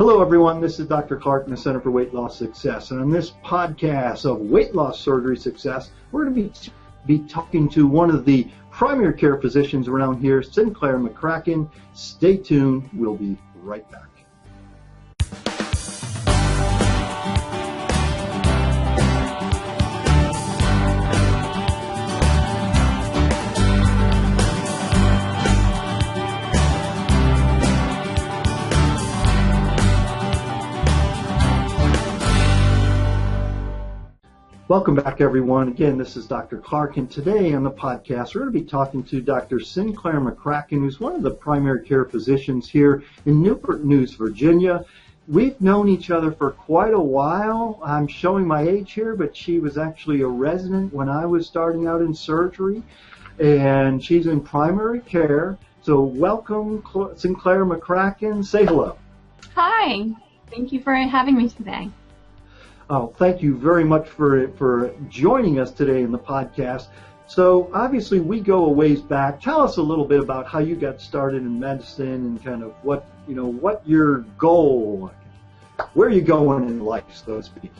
Hello, everyone. This is Dr. Clark in the Center for Weight Loss Success. And on this podcast of Weight Loss Surgery Success, we're going to be talking to one of the primary care physicians around here, Sinclair McCracken. Stay tuned. We'll be right back. Welcome back, everyone. Again, this is Dr. Clark, and today on the podcast, we're going to be talking to Dr. Sinclair McCracken, who's one of the primary care physicians here in Newport News, Virginia. We've known each other for quite a while. I'm showing my age here, but she was actually a resident when I was starting out in surgery, and she's in primary care. So welcome, Sinclair McCracken. Say hello. Hi. Thank you for having me today. Oh, thank you very much for joining us today in the podcast. So obviously we go a ways back. Tell us a little bit about how you got started in medicine and kind of what your goal, where are you going in life, so to speak?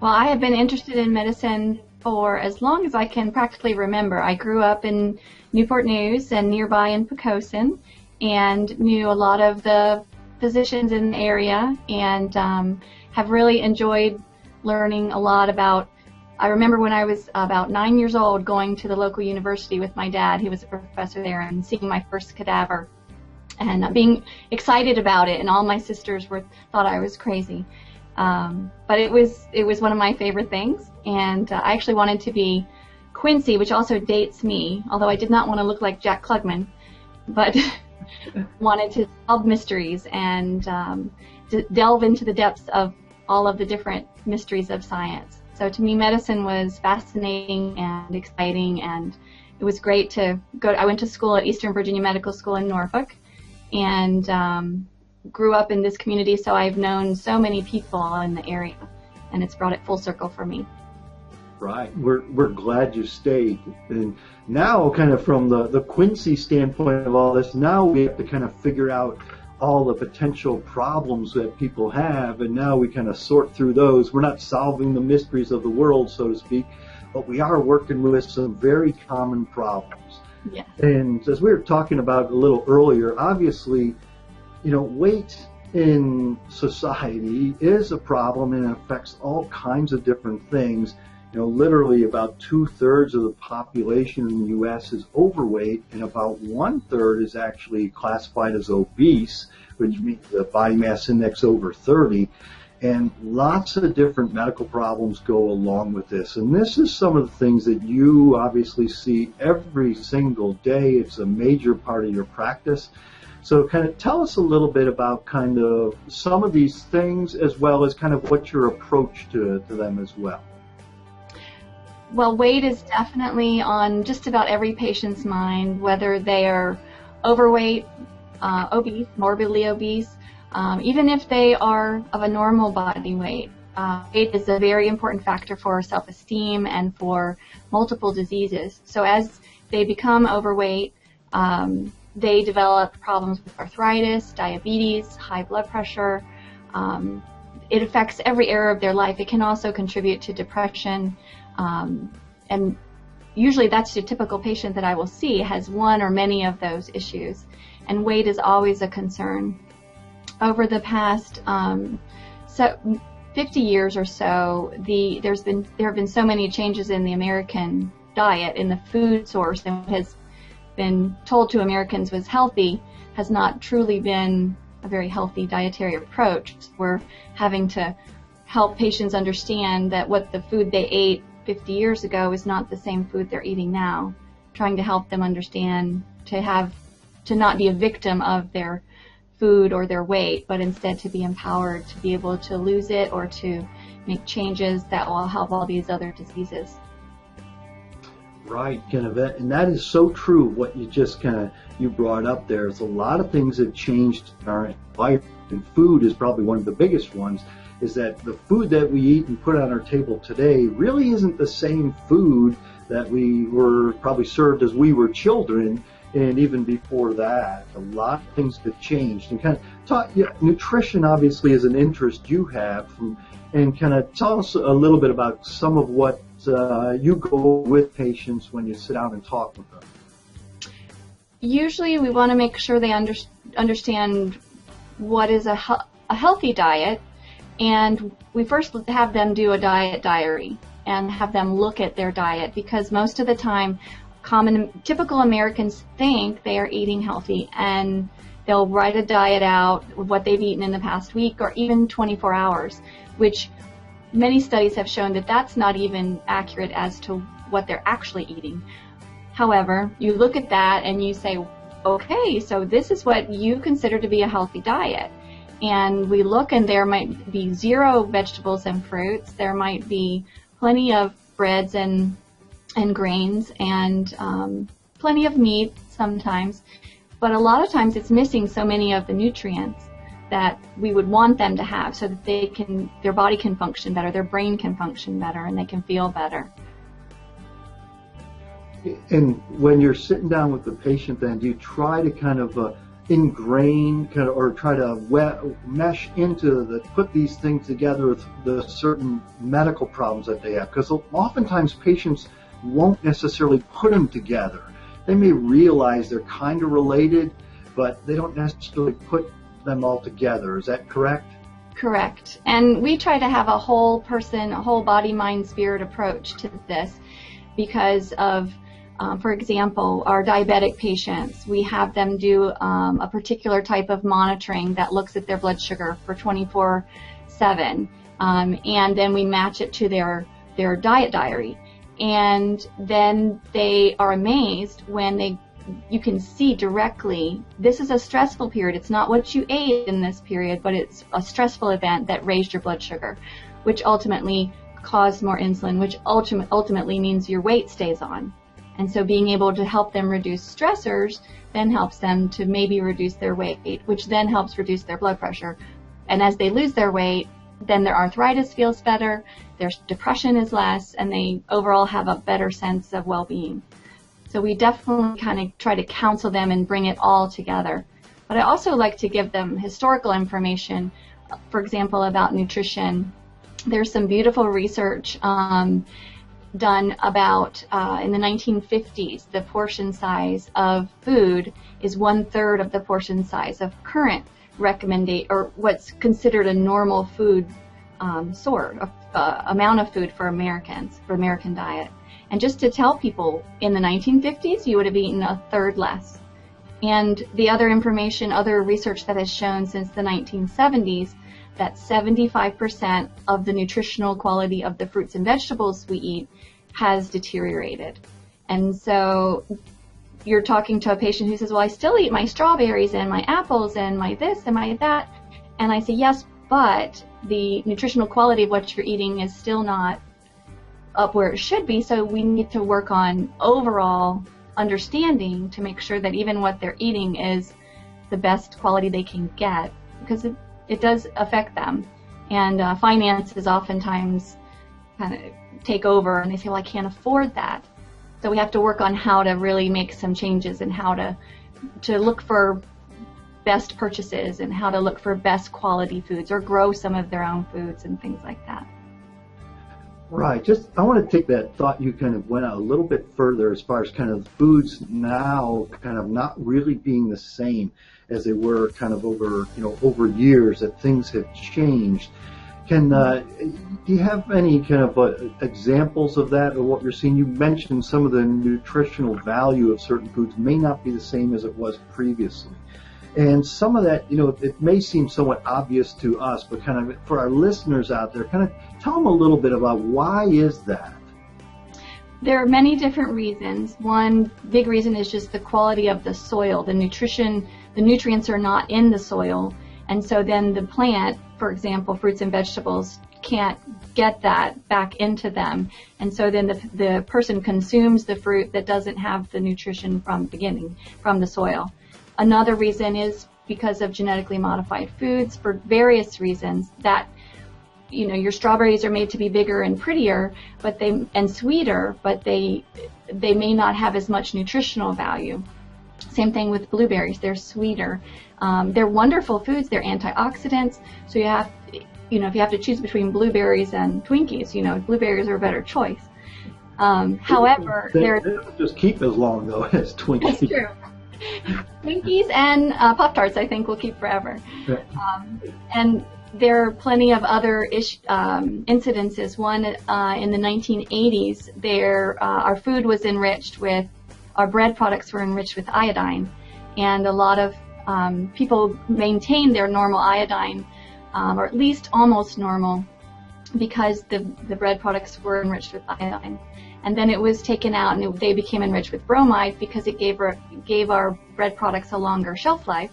Well, I have been interested in medicine for as long as I can practically remember. I grew up in Newport News and nearby in Poquoson and knew a lot of the physicians in the area and have really enjoyed learning a lot about. I remember when I was about 9 years old going to the local university with my dad, he was a professor there, and seeing my first cadaver and being excited about it, and all my sisters thought I was crazy. But it was one of my favorite things, and I actually wanted to be Quincy, which also dates me, although I did not want to look like Jack Klugman, but wanted to solve mysteries and to delve into the depths of all of the different mysteries of science. So to me, medicine was fascinating and exciting, and it was great to go. I went to school at Eastern Virginia Medical School in Norfolk and grew up in this community, so I've known so many people in the area, and it's brought it full circle for me. Right. We're glad you stayed. And now, kind of from the Quincy standpoint of all this, now we have to kind of figure out all the potential problems that people have, and now we kind of sort through those. We're not solving the mysteries of the world, so to speak, but we are working with some very common problems. Yeah. And as we were talking about a little earlier, obviously, weight in society is a problem and it affects all kinds of different things. Literally about 2/3 of the population in the U.S. is overweight, and about 1/3 is actually classified as obese, which means the body mass index over 30. And lots of different medical problems go along with this. And this is some of the things that you obviously see every single day. It's a major part of your practice. So kind of tell us a little bit about kind of some of these things, as well as kind of what's your approach to them as well. Well, weight is definitely on just about every patient's mind, whether they are overweight, obese, morbidly obese, even if they are of a normal body weight. Weight is a very important factor for self-esteem and for multiple diseases. So as they become overweight, they develop problems with arthritis, diabetes, high blood pressure. It affects every area of their life. It can also contribute to depression. And usually that's the typical patient that I will see has one or many of those issues. And weight is always a concern. Over the past 50 years or so, there have been so many changes in the American diet, in the food source, and what has been told to Americans was healthy has not truly been a very healthy dietary approach. We're having to help patients understand that what the food they ate 50 years ago is not the same food they're eating now, trying to help them understand to not be a victim of their food or their weight, but instead to be empowered to be able to lose it or to make changes that will help all these other diseases. Right, and that is so true. What you brought up there is a lot of things have changed in our life, and food is probably one of the biggest ones. Is that the food that we eat and put on our table today really isn't the same food that we were probably served as we were children. and even before that, a lot of things have changed. And kind of talk, yeah, nutrition obviously is an interest you have, and kind of tell us a little bit about some of what you go with patients when you sit down and talk with them. Usually we want to make sure they understand what is a healthy diet, and we first have them do a diet diary and have them look at their diet, because most of the time typical Americans think they are eating healthy, and they'll write a diet out of what they've eaten in the past week or even 24 hours, which many studies have shown that that's not even accurate as to what they're actually eating. However, you look at that and you say, okay, so this is what you consider to be a healthy diet. And we look, and there might be 0 vegetables and fruits. There might be plenty of breads and grains and plenty of meat sometimes. But a lot of times it's missing so many of the nutrients that we would want them to have, so that their body can function better, their brain can function better, and they can feel better. And when you're sitting down with the patient, then do you try to kind of ingrain, or try to mesh put these things together with the certain medical problems that they have? Because oftentimes patients won't necessarily put them together. They may realize they're kind of related, but they don't necessarily put them all together. Is that correct? Correct. And we try to have a whole person, a whole body, mind, spirit approach to this because of, for example, our diabetic patients. We have them do a particular type of monitoring that looks at their blood sugar for 24/7, and then we match it to their diet diary. And then they are amazed when you can see directly, this is a stressful period. It's not what you ate in this period, but it's a stressful event that raised your blood sugar, which ultimately caused more insulin, which ultimately means your weight stays on. And so being able to help them reduce stressors then helps them to maybe reduce their weight, which then helps reduce their blood pressure. And as they lose their weight, then their arthritis feels better, their depression is less, and they overall have a better sense of well-being. So we definitely kind of try to counsel them and bring it all together. But I also like to give them historical information, for example, about nutrition. There's some beautiful research done about in the 1950s, the portion size of food is 1/3 of the portion size of current or what's considered a normal food amount of food for American diet. And just to tell people, in the 1950s, you would have eaten 1/3 less. And the other research that has shown since the 1970s that 75% of the nutritional quality of the fruits and vegetables we eat has deteriorated. And so you're talking to a patient who says, well, I still eat my strawberries and my apples and my this and my that. And I say, yes, but the nutritional quality of what you're eating is still not up where it should be. So we need to work on overall understanding to make sure that even what they're eating is the best quality they can get, because it does affect them. And finances oftentimes kind of take over, and they say, well, I can't afford that. So we have to work on how to really make some changes and how to look for best purchases and how to look for best quality foods or grow some of their own foods and things like that. Right. I want to take that thought you kind of went out a little bit further as far as kind of foods now kind of not really being the same as they were kind of over years, that things have changed. Do you have any kind of examples of that or what you're seeing? You mentioned some of the nutritional value of certain foods may not be the same as it was previously. And some of that, it may seem somewhat obvious to us, but kind of for our listeners out there, kind of tell them a little bit about why is that? There are many different reasons. One big reason is just the quality of the soil. The nutrients are not in the soil. And so then the plant, for example, fruits and vegetables, can't get that back into them. And so then the person consumes the fruit that doesn't have the nutrition from the soil. Another reason is because of genetically modified foods for various reasons that, your strawberries are made to be bigger and prettier, and sweeter, but they may not have as much nutritional value. Same thing with blueberries. They're sweeter. They're wonderful foods. They're antioxidants. So you have, if you have to choose between blueberries and Twinkies, blueberries are a better choice. However, they don't just keep as long though as Twinkies. That's true. Twinkies and Pop-Tarts, I think, will keep forever. Yeah. And there are plenty of other incidences. One, in the 1980s, our food was enriched with, our bread products were enriched with iodine, and a lot of people maintained their normal iodine, or at least almost normal, because the bread products were enriched with iodine. And then it was taken out and they became enriched with bromide because it gave our bread products a longer shelf life.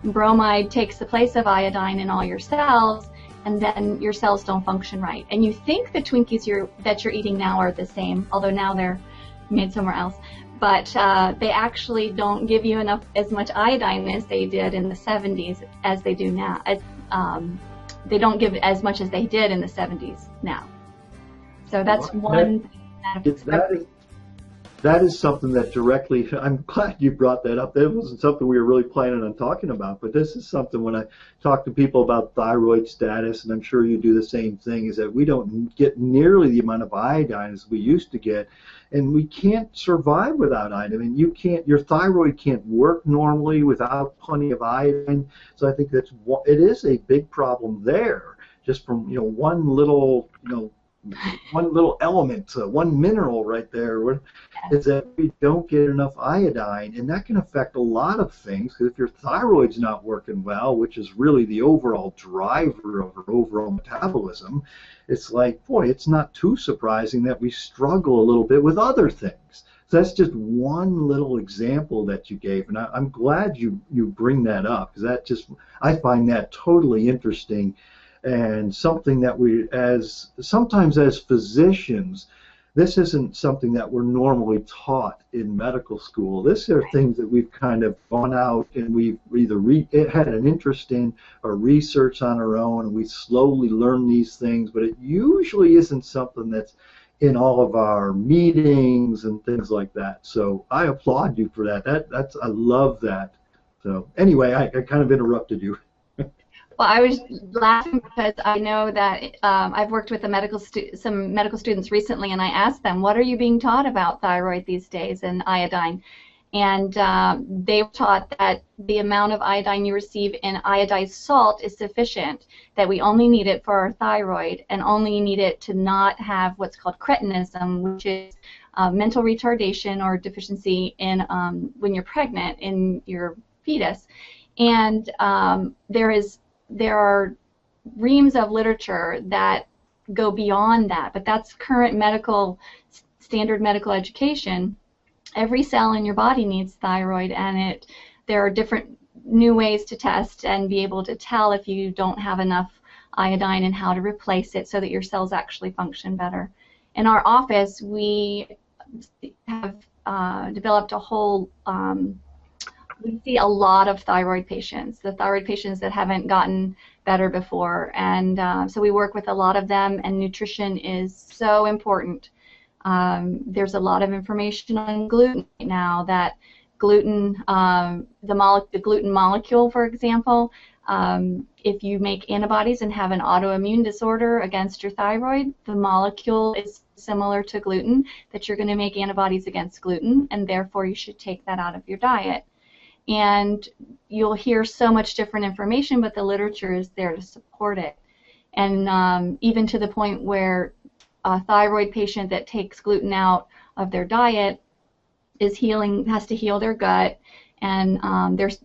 And bromide takes the place of iodine in all your cells, and then your cells don't function right. And you think the Twinkies that you're eating now are the same, although now they're made somewhere else. But they actually don't give you as much iodine as they did in the 70s as they do now. They don't give as much as they did in the 70s now. So that's one. That is something that directly, I'm glad you brought that up. That wasn't something we were really planning on talking about, but this is something when I talk to people about thyroid status, and I'm sure you do the same thing, is that we don't get nearly the amount of iodine as we used to get, and we can't survive without iodine. I mean, your thyroid can't work normally without plenty of iodine, so I think it is a big problem there, just from, one little, one little element, one mineral right there, is that we don't get enough iodine, and that can affect a lot of things, because if your thyroid's not working well, which is really the overall driver of our overall metabolism, it's like, boy, it's not too surprising that we struggle a little bit with other things. So that's just one little example that you gave, and I'm glad you bring that up, because I find that totally interesting. And something that sometimes as physicians, this isn't something that we're normally taught in medical school. These are things that we've kind of gone out and we've either had an interest in or research on our own, and we slowly learn these things, but it usually isn't something that's in all of our meetings and things like that. So I applaud you for that. I love that. So anyway, I kind of interrupted you. Well, I was laughing because I know that I've worked with some medical students recently, and I asked them, what are you being taught about thyroid these days and iodine? And they were taught that the amount of iodine you receive in iodized salt is sufficient, that we only need it for our thyroid and only need it to not have what's called cretinism, which is mental retardation or deficiency in when you're pregnant in your fetus. And there are reams of literature that go beyond that, but that's current standard medical education. Every cell in your body needs thyroid, and there are different new ways to test and be able to tell if you don't have enough iodine and how to replace it so that your cells actually function better. In our office, we have developed a whole we see a lot of thyroid patients, the thyroid patients that haven't gotten better before, and so we work with a lot of them, and nutrition is so important. There's a lot of information on gluten right now, that gluten, the gluten molecule, for example, if you make antibodies and have an autoimmune disorder against your thyroid, the molecule is similar to gluten, that you're going to make antibodies against gluten, and therefore you should take that out of your diet. And you'll hear so much different information, but the literature is there to support it. And even to the point where a thyroid patient that takes gluten out of their diet has to heal their gut and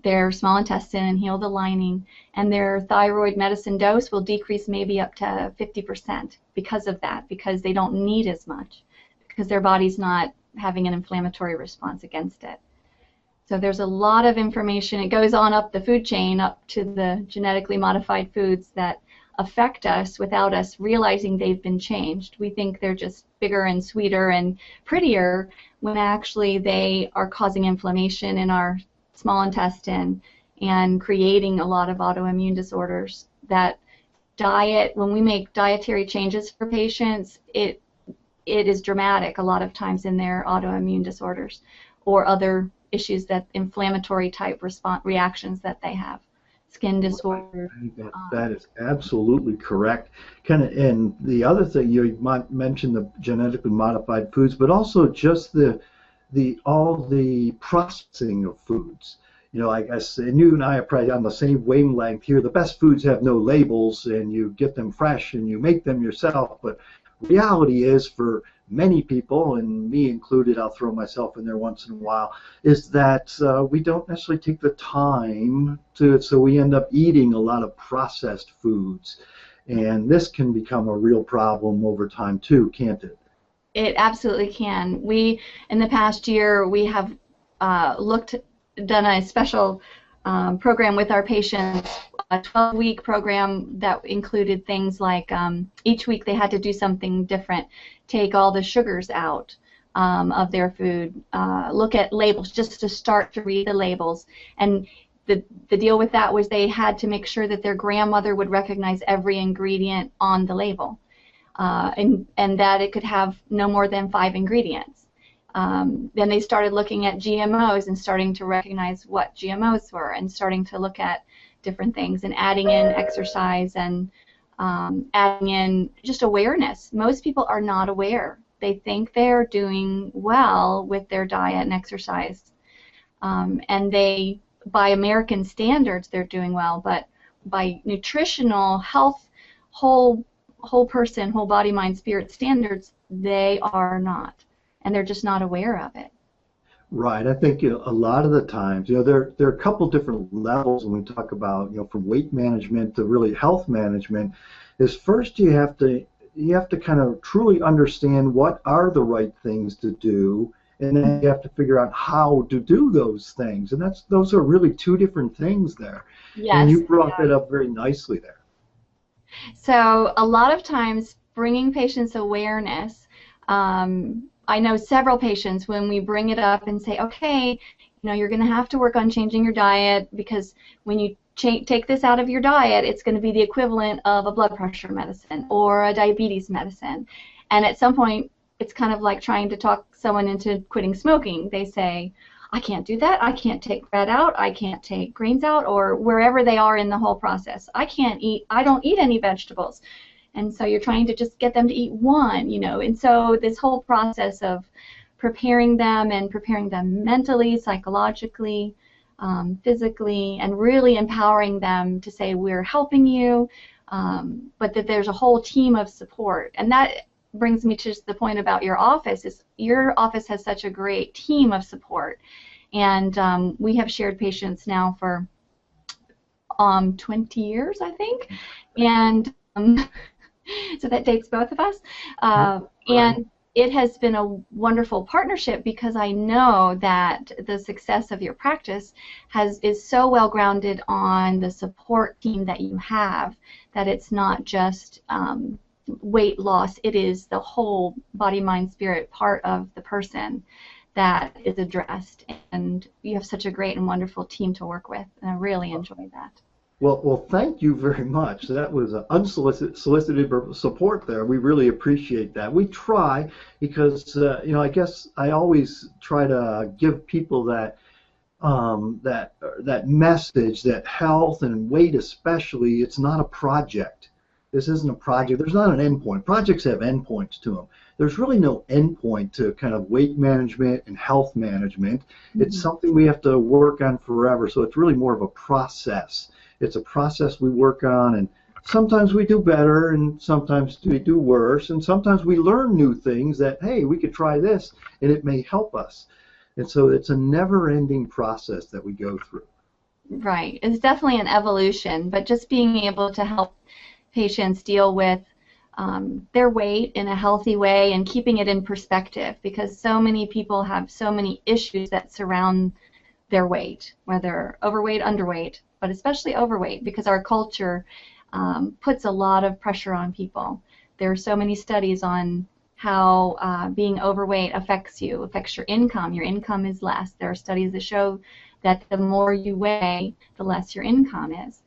their small intestine and heal the lining, and their thyroid medicine dose will decrease maybe up to 50% because of that, because they don't need as much, because their body's not having an inflammatory response against it. So there's a lot of information. It goes on up the food chain, up to the genetically modified foods that affect us without us realizing they've been changed. We think they're just bigger and sweeter and prettier, when actually they are causing inflammation in our small intestine and creating a lot of autoimmune disorders. That diet, when we make dietary changes for patients, it is dramatic a lot of times in their autoimmune disorders or other issues, that inflammatory type reactions that they have, skin disorder. That is absolutely correct. Kind of, and the other thing you might mention the genetically modified foods, but also just all the processing of foods. You know, I guess, and you and I are probably on the same wavelength here. The best foods have no labels, and you get them fresh, and you make them yourself. But reality is, for many people, and me included, I'll throw myself in there once in a while, is that we don't necessarily take the time to, so we end up eating a lot of processed foods. And this can become a real problem over time too, can't it? It absolutely can. In the past year, we have done a special program with our patients, a 12-week program that included things like each week they had to do something different, take all the sugars out of their food, look at labels just to start to read the labels. And the deal with that was they had to make sure that their grandmother would recognize every ingredient on the label, and that it could have no more than 5 ingredients. Then they started looking at GMOs and starting to recognize what GMOs were, and starting to look at different things, and adding in exercise, and adding in just awareness. Most people are not aware. They think they're doing well with their diet and exercise, and by American standards, they're doing well, but by nutritional health, whole person, whole body, mind, spirit standards, they are not. And they're just not aware of it. Right. I think a lot of the times, there are a couple different levels when we talk about, from weight management to really health management. Is first you have to kind of truly understand what are the right things to do, and then you have to figure out how to do those things. And those are really two different things there. Yes. And you brought that up very nicely there. So a lot of times, bringing patients awareness. I know several patients, when we bring it up and say, okay, you're going to have to work on changing your diet, because when you take this out of your diet, it's going to be the equivalent of a blood pressure medicine or a diabetes medicine. And at some point, it's kind of like trying to talk someone into quitting smoking. They say, I can't do that. I can't take bread out. I can't take grains out, or wherever they are in the whole process. I don't eat any vegetables. And so you're trying to just get them to eat one, And so this whole process of preparing them mentally, psychologically, physically, and really empowering them to say, we're helping you, but that there's a whole team of support. And that brings me to the point about your office. Your office has such a great team of support. And we have shared patients now for 20 years, I think. And so that dates both of us. And it has been a wonderful partnership, because I know that the success of your practice is so well grounded on the support team that you have, that it's not just weight loss, it is the whole body, mind, spirit part of the person that is addressed. And you have such a great and wonderful team to work with, and I really enjoy that. Well, thank you very much. That was an unsolicited support there. We really appreciate that. We try, because I guess I always try to give people that message that health and weight especially, it's not a project. This isn't a project. There's not an endpoint. Projects have endpoints to them. There's really no endpoint to kind of weight management and health management. Mm-hmm. It's something we have to work on forever. So it's really more of a process. It's a process we work on, and sometimes we do better, and sometimes we do worse, and sometimes we learn new things that, hey, we could try this, and it may help us. And so it's a never-ending process that we go through. Right. It's definitely an evolution, but just being able to help patients deal with their weight in a healthy way and keeping it in perspective, because so many people have so many issues that surround their weight, whether overweight, underweight, but especially overweight, because our culture puts a lot of pressure on people. There are so many studies on how being overweight affects your income. Your income is less. There are studies that show that the more you weigh, the less your income is.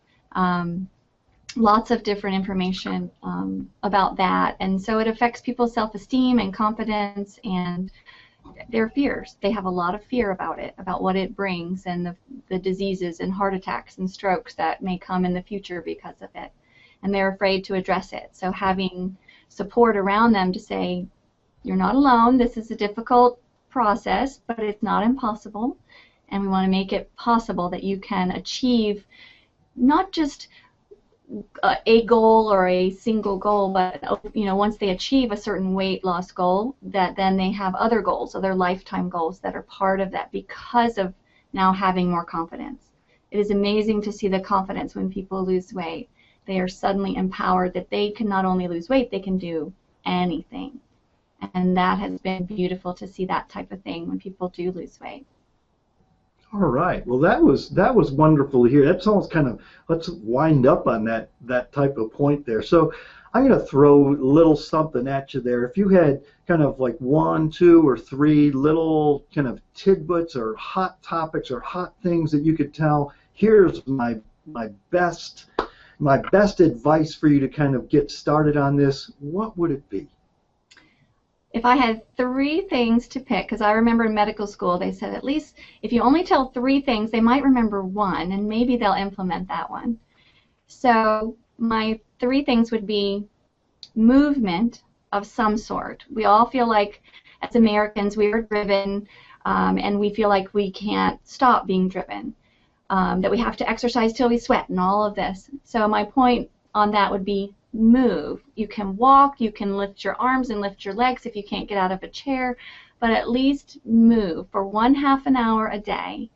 Lots of different information about that, and so it affects people's self-esteem and confidence, and their fears. They have a lot of fear about it, about what it brings, and the diseases and heart attacks and strokes that may come in the future because of it. And they're afraid to address it. So having support around them to say, you're not alone, this is a difficult process, but it's not impossible, and we want to make it possible that you can achieve not just a goal or a single goal, but once they achieve a certain weight loss goal, that then they have other goals, other lifetime goals that are part of that because of now having more confidence. It is amazing to see the confidence when people lose weight. They are suddenly empowered that they can not only lose weight, they can do anything. And that has been beautiful to see that type of thing when people do lose weight. All right. Well, that was wonderful to hear. That's almost kind of, let's wind up on that type of point there. So I'm going to throw a little something at you there. If you had kind of like 1, 2, or 3 little kind of tidbits or hot topics or hot things that you could tell, here's my best advice for you to kind of get started on this, what would it be? If I had 3 things to pick, because I remember in medical school they said at least if you only tell 3 things, they might remember 1, and maybe they'll implement that one. So my 3 things would be movement of some sort. We all feel like as Americans we are driven, and we feel like we can't stop being driven, that we have to exercise till we sweat and all of this. So my point on that would be move. You can walk, you can lift your arms and lift your legs if you can't get out of a chair, but at least move for 1/2 an hour a day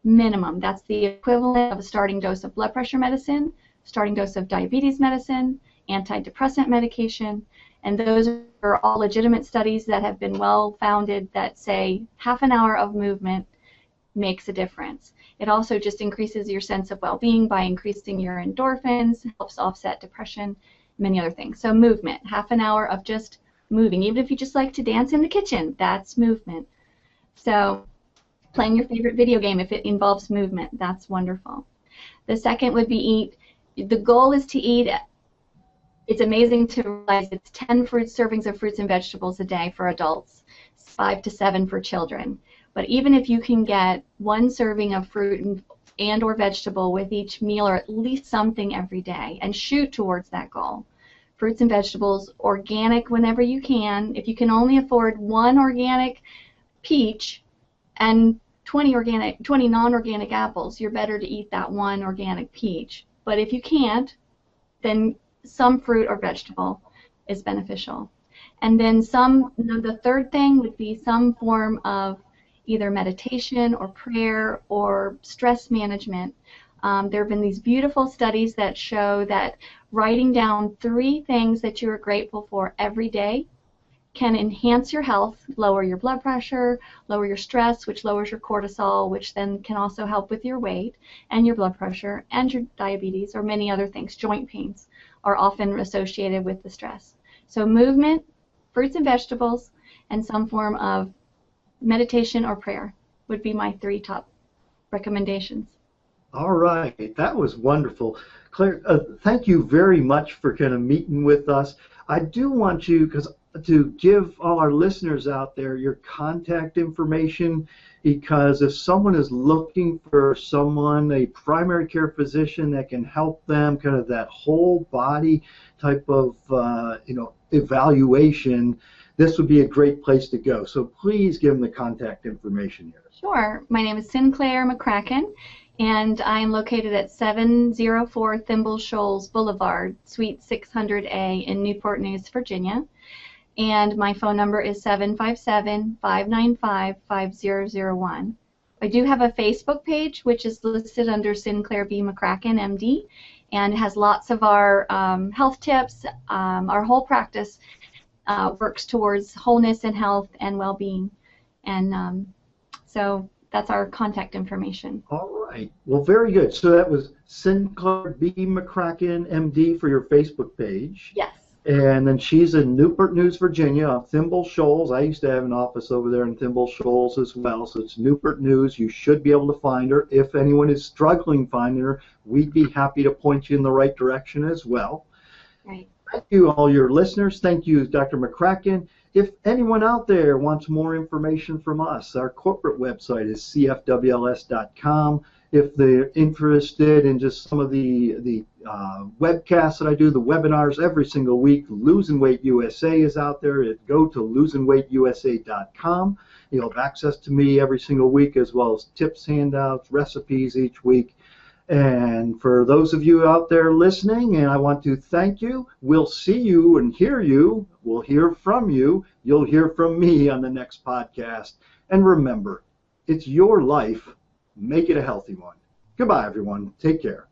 minimum. That's the equivalent of a starting dose of blood pressure medicine, starting dose of diabetes medicine, antidepressant medication, and those are all legitimate studies that have been well founded that say 1/2 an hour of movement makes a difference. It also just increases your sense of well-being by increasing your endorphins, helps offset depression, many other things. So movement, 1/2 an hour of just moving. Even if you just like to dance in the kitchen, that's movement. So playing your favorite video game, if it involves movement, that's wonderful. The second would be eat. The goal is to eat, it's amazing to realize it's 10 servings of fruits and vegetables a day for adults, 5 to 7 for children. But even if you can get 1 serving of fruit and or vegetable with each meal, or at least something every day, and shoot towards that goal. Fruits and vegetables, organic whenever you can. If you can only afford 1 organic peach and 20 non-organic apples, you're better to eat that 1 organic peach. But if you can't, then some fruit or vegetable is beneficial. And then the third thing would be some form of either meditation or prayer or stress management. There have been these beautiful studies that show that writing down 3 things that you are grateful for every day can enhance your health, lower your blood pressure, lower your stress, which lowers your cortisol, which then can also help with your weight and your blood pressure and your diabetes or many other things. Joint pains are often associated with the stress. So movement, fruits and vegetables, and some form of meditation or prayer would be my 3 top recommendations. All right, that was wonderful. Claire, thank you very much for kind of meeting with us. I do want you to give all our listeners out there your contact information, because if someone is looking for a primary care physician that can help them, kind of that whole body type of evaluation, this would be a great place to go. So please give them the contact information here. Sure. My name is Sinclair McCracken, and I'm located at 704 Thimble Shoals Boulevard, Suite 600A in Newport News, Virginia. And my phone number is 757-595-5001. I do have a Facebook page, which is listed under Sinclair B. McCracken, MD, and has lots of our health tips. Our whole practice works towards wholeness and health and well-being, and so that's our contact information. All right. Well, very good. So that was Sinclair B. McCracken, MD, for your Facebook page. Yes. And then she's in Newport News, Virginia, on Thimble Shoals. I used to have an office over there in Thimble Shoals as well, so it's Newport News. You should be able to find her. If anyone is struggling finding her, we'd be happy to point you in the right direction as well. Right. Thank you, all your listeners. Thank you, Dr. McCracken. if anyone out there wants more information from us, our corporate website is cfwls.com. If they're interested in just some of the webcasts that I do, the webinars every single week, Losing Weight USA is out there. Go to losingweightUSA.com. You'll have access to me every single week, as well as tips, handouts, recipes each week. And for those of you out there listening, and I want to thank you, we'll see you and hear you. We'll hear from you. You'll hear from me on the next podcast. And remember, it's your life. Make it a healthy one. Goodbye, everyone. Take care.